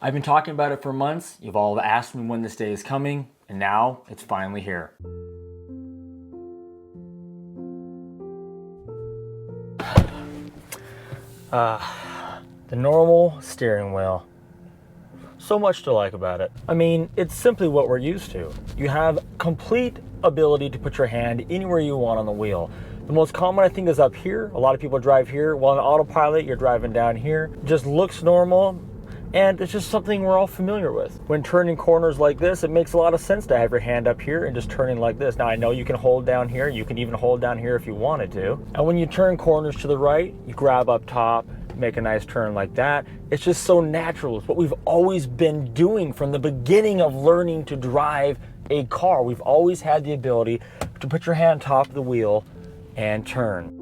I've been talking about it for months. You've all asked me when this day is coming, and now it's finally here. The normal steering wheel. So much to like about it. I mean, it's simply what we're used to. You have complete ability to put your hand anywhere you want on the wheel. The most common, I think, is up here. A lot of people drive here. While on autopilot, you're driving down here. It just looks normal, and it's just something we're all familiar with. When turning corners like this, it makes a lot of sense to have your hand up here and just turning like this. Now, I know you can hold down here. You can even hold down here if you wanted to. And when you turn corners to the right, you grab up top, make a nice turn like that. It's just so natural. It's what we've always been doing from the beginning of learning to drive a car. We've always had the ability to put your hand on top of the wheel and turn.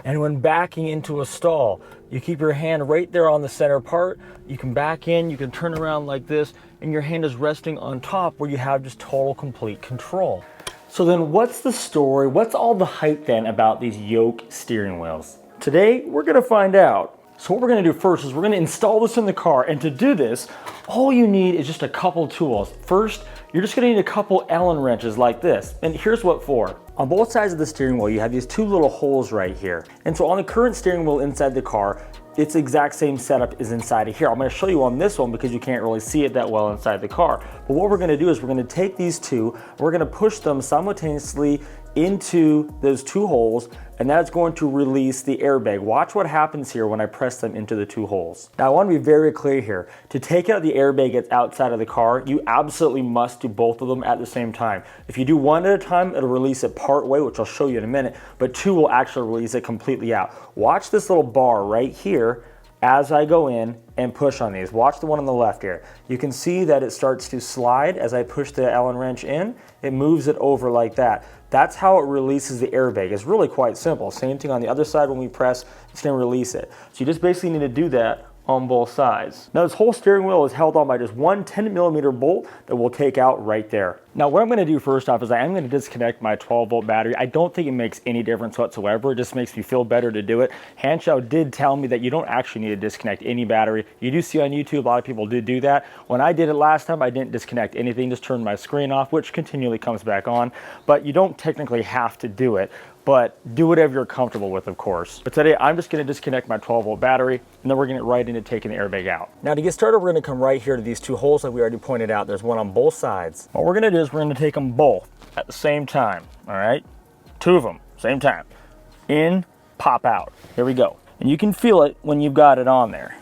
And when backing into a stall, you keep your hand right there on the center part. You can back in, you can turn around like this, and your hand is resting on top where you have just total, complete control. So then what's the story? What's all the hype then about these Yoke steering wheels? Today, we're gonna find out. So what we're gonna do first is we're gonna install this in the car, and to do this, all you need is just a couple tools. First, you're just gonna need a couple Allen wrenches like this, and here's what for. On both sides of the steering wheel, you have these two little holes right here. And so on the current steering wheel inside the car, it's the exact same setup as inside of here. I'm gonna show you on this one because you can't really see it that well inside the car. But what we're gonna do is we're gonna take these two, we're gonna push them simultaneously into those two holes, and that's going to release the airbag. Watch what happens here when I press them into the two holes. Now I want to be very clear here. To take out the airbag that's outside of the car, you absolutely must do both of them at the same time. If you do one at a time, it'll release it part way, which I'll show you in a minute, but two will actually release it completely out. Watch this little bar right here as I go in and push on these. Watch the one on the left here. You can see that it starts to slide as I push the Allen wrench in. It moves it over like that. That's how it releases the airbag. It's really quite simple. Same thing on the other side. When we press, it's gonna release it. So you just basically need to do that on both sides. Now this whole steering wheel is held on by just one 10mm bolt that we'll take out right there. Now what I'm gonna do first off is I am gonna disconnect my 12-volt battery. I don't think it makes any difference whatsoever. It just makes me feel better to do it. Hansshow did tell me that you don't actually need to disconnect any battery. You do see on YouTube, a lot of people do that. When I did it last time, I didn't disconnect anything, just turned my screen off, which continually comes back on. But you don't technically have to do it. But do whatever you're comfortable with, of course. But today, I'm just gonna disconnect my 12-volt battery, and then we're gonna get right into taking the airbag out. Now to get started, we're gonna come right here to these two holes like we already pointed out. There's one on both sides. What we're gonna do is we're gonna take them both at the same time, all right? Two of them, same time. In, pop out. Here we go. And you can feel it when you've got it on there.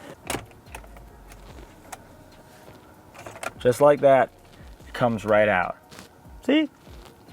Just like that, it comes right out. See?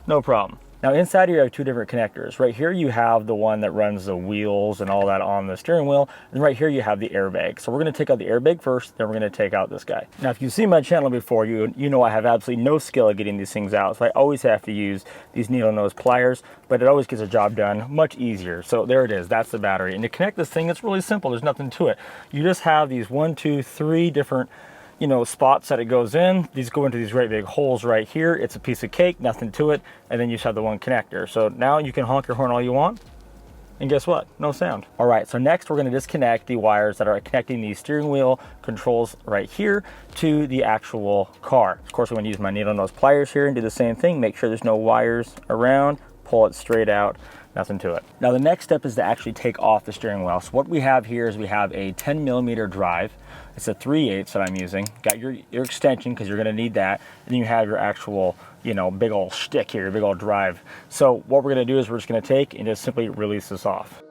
No problem. Now inside here you have two different connectors. Right here you have the one that runs the wheels and all that on the steering wheel, and right here you have the airbag. So we're gonna take out the airbag first, then we're gonna take out this guy. Now if you've seen my channel before, you know I have absolutely no skill at getting these things out, so I always have to use these needle nose pliers, but it always gets the job done much easier. So there it is, that's the battery. And to connect this thing, it's really simple, there's nothing to it. You just have these 1, 2, 3 different spots that it goes in. These go into these great big holes right here. It's a piece of cake, nothing to it, and then you just have the one connector. So now you can honk your horn all you want, and guess what? No sound. All right, so next we're gonna disconnect the wires that are connecting the steering wheel controls right here to the actual car. Of course, I'm gonna use my needle nose pliers here and do the same thing. Make sure there's no wires around, pull it straight out, nothing to it. Now the next step is to actually take off the steering wheel. So what we have here is we have a 10mm drive. It's a 3/8 that I'm using. Got your extension because you're gonna need that. And then you have your actual, big old stick here, your big old drive. So what we're gonna do is we're just gonna take and just simply release this off.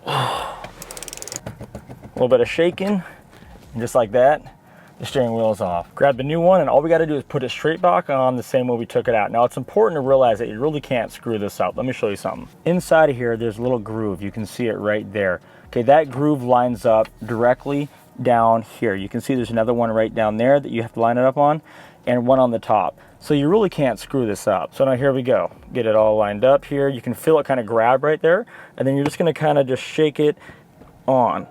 A little bit of shaking, and just like that, the steering wheel is off. Grab the new one, and all we gotta do is put it straight back on the same way we took it out. Now it's important to realize that you really can't screw this up. Let me show you something. Inside of here, there's a little groove. You can see it right there. Okay, that groove lines up directly down here. You can see there's another one right down there that you have to line it up on, and one on the top. So you really can't screw this up. So now here we go. Get it all lined up here. You can feel it kind of grab right there, and then you're just gonna kind of just shake it on.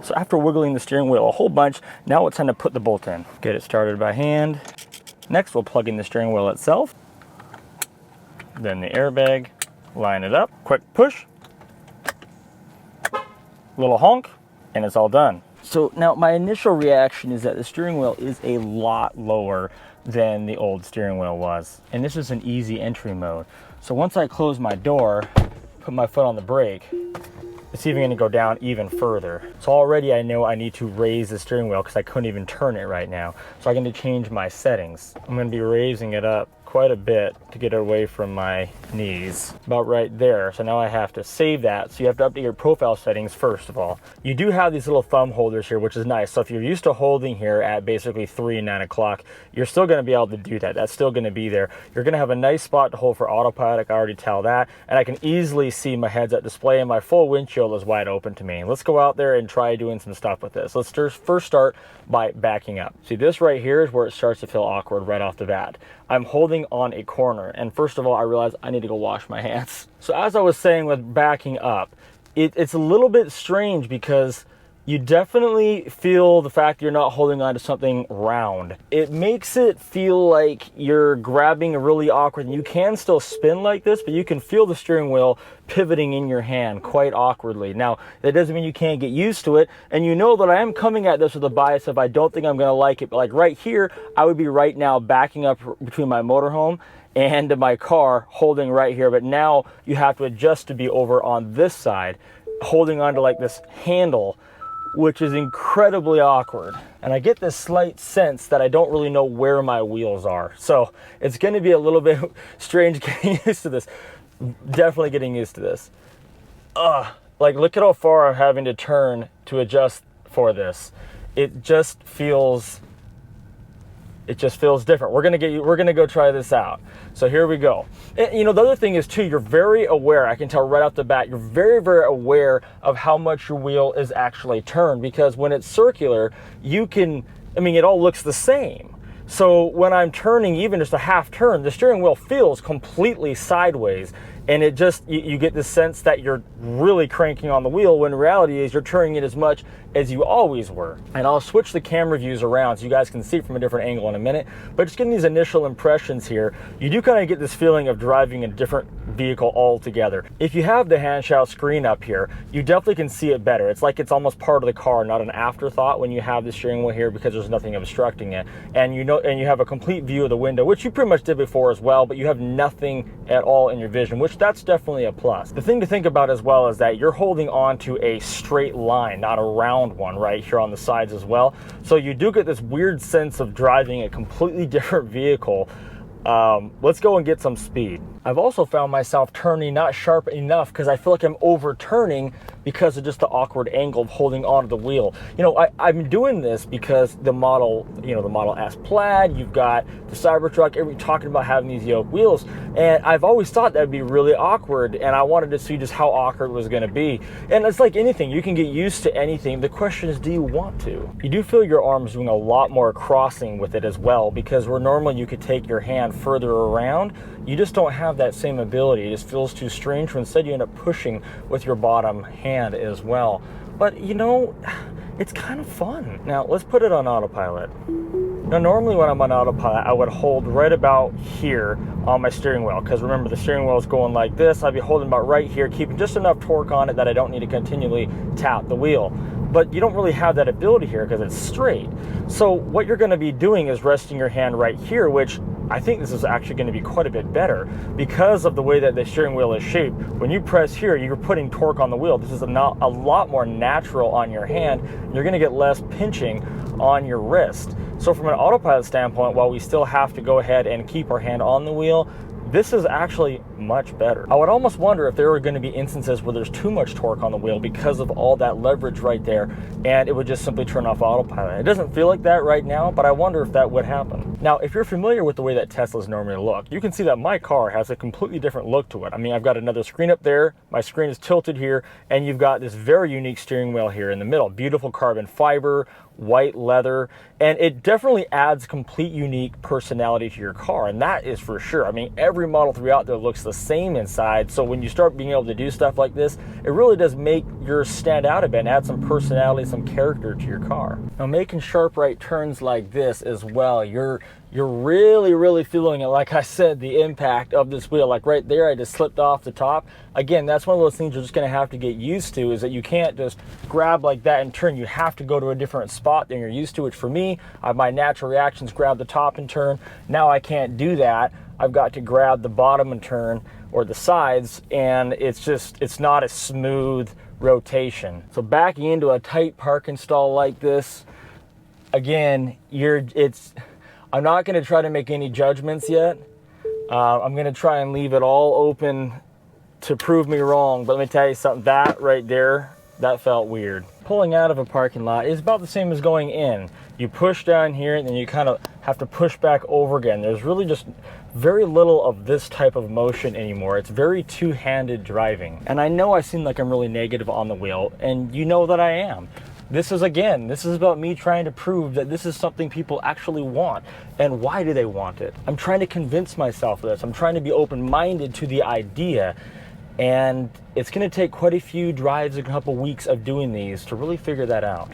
So after wiggling the steering wheel a whole bunch, now it's time to put the bolt in. Get it started by hand. Next, we'll plug in the steering wheel itself. Then the airbag, line it up, quick push, little honk, and it's all done. So now my initial reaction is that the steering wheel is a lot lower than the old steering wheel was. And this is an easy entry mode. So once I close my door, put my foot on the brake, it's even gonna go down even further. So already I know I need to raise the steering wheel because I couldn't even turn it right now. So I'm gonna change my settings. I'm gonna be raising it up quite a bit to get it away from my knees, about right there. So now I have to save that. So you have to update your profile settings first of all. You do have these little thumb holders here, which is nice. So if you're used to holding here at basically 3 and 9 o'clock, you're still gonna be able to do that. That's still gonna be there. You're gonna have a nice spot to hold for autopilot, I can already tell that. And I can easily see my heads-up display and my full windshield is wide open to me. Let's go out there and try doing some stuff with this. Let's first start by backing up. See, this right here is where it starts to feel awkward right off the bat. I'm holding on a corner, and first of all, I realized I need to go wash my hands. So as I was saying with backing up, it's a little bit strange because you definitely feel the fact you're not holding on to something round. It makes it feel like you're grabbing a really awkward, and you can still spin like this, but you can feel the steering wheel pivoting in your hand quite awkwardly. Now, that doesn't mean you can't get used to it, and you know that I am coming at this with a bias if I don't think I'm gonna like it. But like right here, I would be right now backing up between my motorhome and my car, holding right here, but now you have to adjust to be over on this side, holding onto like this handle, which is incredibly awkward. And I get this slight sense that I don't really know where my wheels are. So it's gonna be a little bit strange getting used to this. Definitely getting used to this. Like look at how far I'm having to turn to adjust for this. It just feels different. We're gonna go try this out. So here we go. And, you know, the other thing is too, you're very aware, I can tell right off the bat, you're very, very aware of how much your wheel is actually turned, because when it's circular, you can, I mean, it all looks the same. So when I'm turning even just a half turn, the steering wheel feels completely sideways. And it just, you get the sense that you're really cranking on the wheel, when reality is you're turning it as much as you always were. And I'll switch the camera views around so you guys can see it from a different angle in a minute. But just getting these initial impressions here, you do kind of get this feeling of driving a different vehicle altogether. If you have the Hansshow screen up here, you definitely can see it better. It's like it's almost part of the car, not an afterthought when you have the steering wheel here, because there's nothing obstructing it. And you know, and you have a complete view of the window, which you pretty much did before as well, but you have nothing at all in your vision, which that's definitely a plus. The thing to think about as well is that you're holding on to a straight line, not a round one right here on the sides as well. So you do get this weird sense of driving a completely different vehicle. Let's go and get some speed. I've also found myself turning not sharp enough because I feel like I'm overturning because of just the awkward angle of holding onto the wheel. You know, I'm doing this because the Model, you know, the Model S Plaid, you've got the Cybertruck, everybody talking about having these yoke wheels, and I've always thought that'd be really awkward, and I wanted to see just how awkward it was gonna be. And it's like anything, you can get used to anything. The question is, do you want to? You do feel your arms doing a lot more crossing with it as well, because where normally you could take your hand further around, you just don't have that same ability. It just feels too strange, so instead you end up pushing with your bottom hand as well. But you know, it's kind of fun. Now let's put it on autopilot. Now normally when I'm on autopilot, I would hold right about here on my steering wheel, because remember the steering wheel is going like this. I'd be holding about right here, keeping just enough torque on it that I don't need to continually tap the wheel. But you don't really have that ability here because it's straight. So what you're going to be doing is resting your hand right here, which I think this is actually going to be quite a bit better because of the way that the steering wheel is shaped. When you press here, you're putting torque on the wheel. This is a lot more natural on your hand. You're going to get less pinching on your wrist. So from an autopilot standpoint, while we still have to go ahead and keep our hand on the wheel, this is actually much better. I would almost wonder if there were going to be instances where there's too much torque on the wheel because of all that leverage right there, and it would just simply turn off autopilot. It doesn't feel like that right now, but I wonder if that would happen. Now, if you're familiar with the way that Teslas normally look, you can see that my car has a completely different look to it. I mean, I've got another screen up there, my screen is tilted here, and you've got this very unique steering wheel here in the middle. Beautiful carbon fiber, white leather, and it definitely adds complete unique personality to your car, and that is for sure. I mean, every model throughout there looks the same inside. So when you start being able to do stuff like this, it really does make yours stand out a bit and add some personality, some character to your car. Now, making sharp right turns like this as well, you're really feeling it. Like I said, the impact of this wheel, like right there, I just slipped off the top. Again, that's one of those things you're just gonna have to get used to, is that you can't just grab like that and turn. You have to go to a different spot than you're used to, which for me, my natural reactions grab the top and turn. Now I can't do that. I've got to grab the bottom and turn, or the sides, and it's not a smooth rotation. So backing into a tight park install like this, again, I'm not going to try to make any judgments yet. I'm going to try and leave it all open to prove me wrong. But let me tell you something, that right there, that felt weird. Pulling out of a parking lot is about the same as going in. You push down here and then you kind of have to push back over again. There's really just very little of this type of motion anymore. It's very two-handed driving. And I know I seem like I'm really negative on the wheel, and you know that I am. This is about me trying to prove that this is something people actually want. And why do they want it? I'm trying to convince myself of this. I'm trying to be open-minded to the idea. And it's gonna take quite a few drives, a couple weeks of doing these to really figure that out.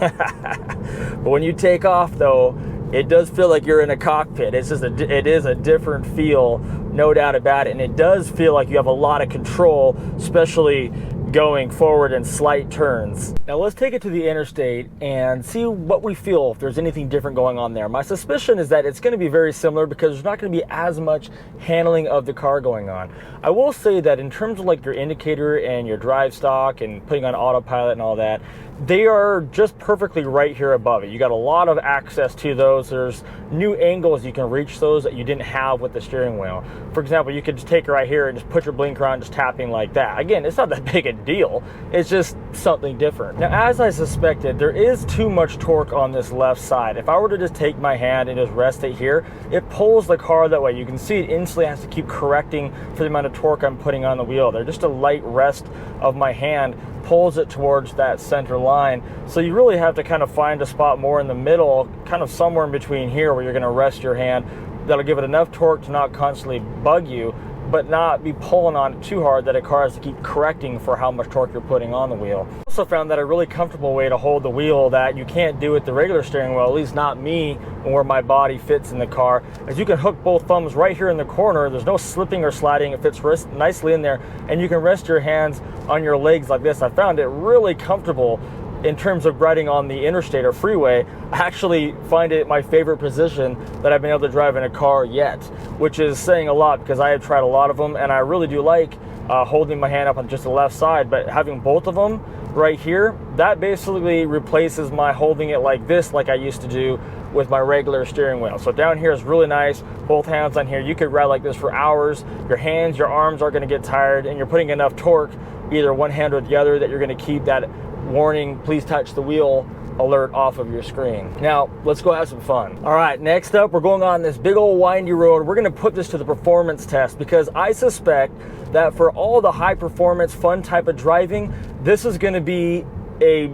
But when you take off though, it does feel like you're in a cockpit. It is a different feel, no doubt about it. And it does feel like you have a lot of control, especially going forward in slight turns. Now let's take it to the interstate and see what we feel, if there's anything different going on there. My suspicion is that it's going to be very similar, because there's not going to be as much handling of the car going on. I will say that in terms of like your indicator and your drive stalk and putting on autopilot and all that, they are just perfectly right here above it. You got a lot of access to those. There's new angles you can reach those that you didn't have with the steering wheel. For example, you could just take it right here and just put your blinker on, just tapping like that. Again, it's not that big a deal. It's just something different. Now, as I suspected, there is too much torque on this left side. If I were to just take my hand and just rest it here, it pulls the car that way. You can see it instantly has to keep correcting for the amount of torque I'm putting on the wheel there. Just a light rest of my hand pulls it towards that center line. So you really have to kind of find a spot more in the middle, kind of somewhere in between here, where you're going to rest your hand. That'll give it enough torque to not constantly bug you, but not be pulling on it too hard that a car has to keep correcting for how much torque you're putting on the wheel. I also found that a really comfortable way to hold the wheel that you can't do with the regular steering wheel, at least not me, where my body fits in the car, is you can hook both thumbs right here in the corner. There's no slipping or sliding. It fits nicely in there, and you can rest your hands on your legs like this. I found it really comfortable in terms of riding on the interstate or freeway. I actually find it my favorite position that I've been able to drive in a car yet, which is saying a lot, because I have tried a lot of them, and I really do like holding my hand up on just the left side. But having both of them right here, that basically replaces my holding it like this, like I used to do with my regular steering wheel. So down here is really nice. Both hands on here. You could ride like this for hours. Your hands, your arms are going to get tired, and you're putting enough torque, either one hand or the other, that you're going to keep that warning, please touch the wheel alert off of your screen. Now, let's go have some fun. All right, next up, we're going on this big old windy road. We're gonna put this to the performance test, because I suspect that for all the high performance, fun type of driving, this is gonna be a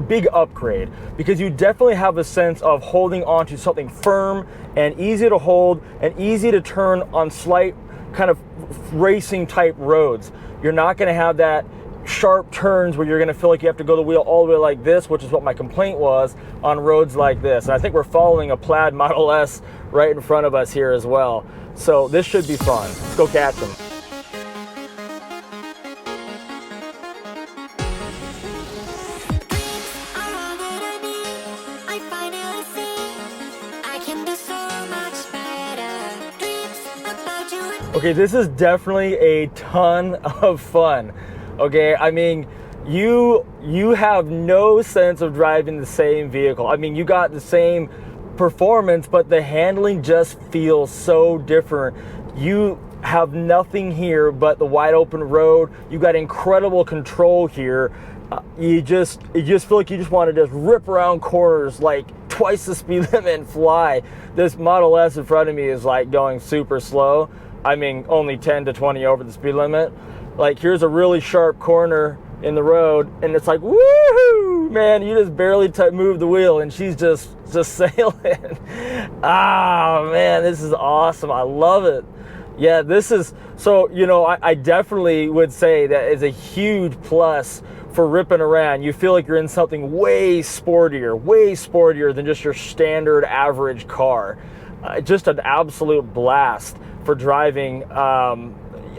big upgrade, because you definitely have a sense of holding onto something firm and easy to hold and easy to turn on slight kind of racing type roads. You're not gonna have that sharp turns where you're going to feel like you have to go the wheel all the way like this, which is what my complaint was on roads like this. And I think we're following a plaid Model S right in front of us here as well. So this should be fun. Let's go catch them. Okay, this is definitely a ton of fun. Okay, I mean, you have no sense of driving the same vehicle. I mean, you got the same performance, but the handling just feels so different. You have nothing here but the wide open road. You got incredible control here. You just feel like you just want to just rip around corners like twice the speed limit and fly. This Model S in front of me is like going super slow. I mean, only 10 to 20 over the speed limit. Like, here's a really sharp corner in the road, and it's like, woohoo, man, you just barely move the wheel, and she's just sailing. Ah, man, this is awesome. I love it. Yeah, this is, so, you know, I definitely would say that is a huge plus for ripping around. You feel like you're in something way sportier than just your standard average car. Just an absolute blast for driving.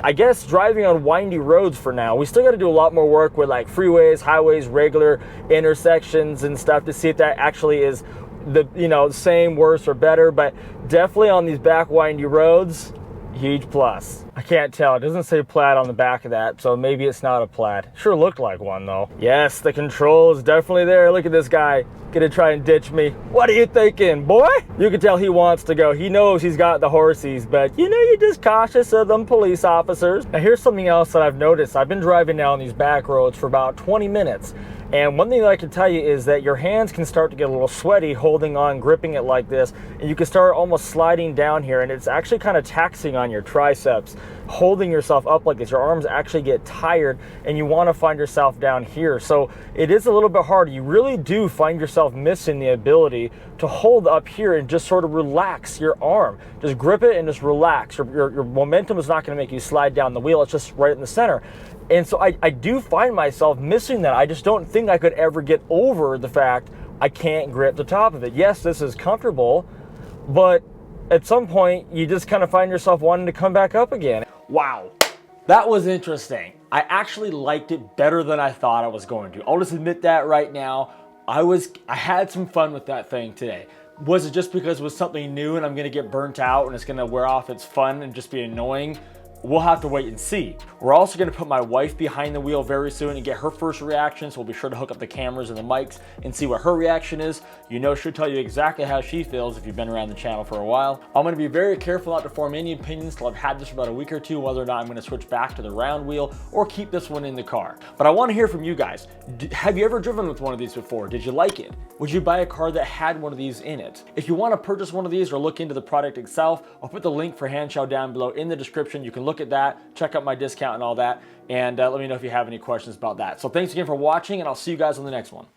I guess driving on windy roads for now. We still got to do a lot more work with like freeways, highways, regular intersections and stuff to see if that actually is the, you know, same, worse, or better. But definitely on these back windy roads, huge plus. I can't tell. It doesn't say Plaid on the back of that, so maybe it's not a Plaid. Sure looked like one though. Yes, the control is definitely there. Look at this guy gonna try and ditch me. What are you thinking, boy? You can tell he wants to go. He knows he's got the horsies, but you know, you're just cautious of them police officers. Now here's something else that I've noticed. I've been driving down these back roads for about 20 minutes. And one thing that I can tell you is that your hands can start to get a little sweaty holding on, gripping it like this, and you can start almost sliding down here, and it's actually kind of taxing on your triceps, holding yourself up like this. Your arms actually get tired, and you want to find yourself down here. So it is a little bit hard. You really do find yourself missing the ability to hold up here and just sort of relax your arm. Just grip it and just relax. Your momentum is not going to make you slide down the wheel. It's just right in the center. And so I do find myself missing that. I just don't think I could ever get over the fact I can't grip the top of it. Yes, this is comfortable, but at some point you just kind of find yourself wanting to come back up again. Wow, that was interesting. I actually liked it better than I thought I was going to. I'll just admit that right now. I had some fun with that thing today. Was it just because it was something new and I'm gonna get burnt out and it's gonna wear off its fun and just be annoying? We'll have to wait and see. We're also gonna put my wife behind the wheel very soon and get her first reaction, so we'll be sure to hook up the cameras and the mics and see what her reaction is. You know, she'll tell you exactly how she feels if you've been around the channel for a while. I'm gonna be very careful not to form any opinions till I've had this for about a week or two, whether or not I'm gonna switch back to the round wheel or keep this one in the car. But I wanna hear from you guys. Have you ever driven with one of these before? Did you like it? Would you buy a car that had one of these in it? If you wanna purchase one of these or look into the product itself, I'll put the link for Hansshow down below in the description. You can look at that, check out my discount and all that, and let me know if you have any questions about that. So thanks again for watching, and I'll see you guys on the next one.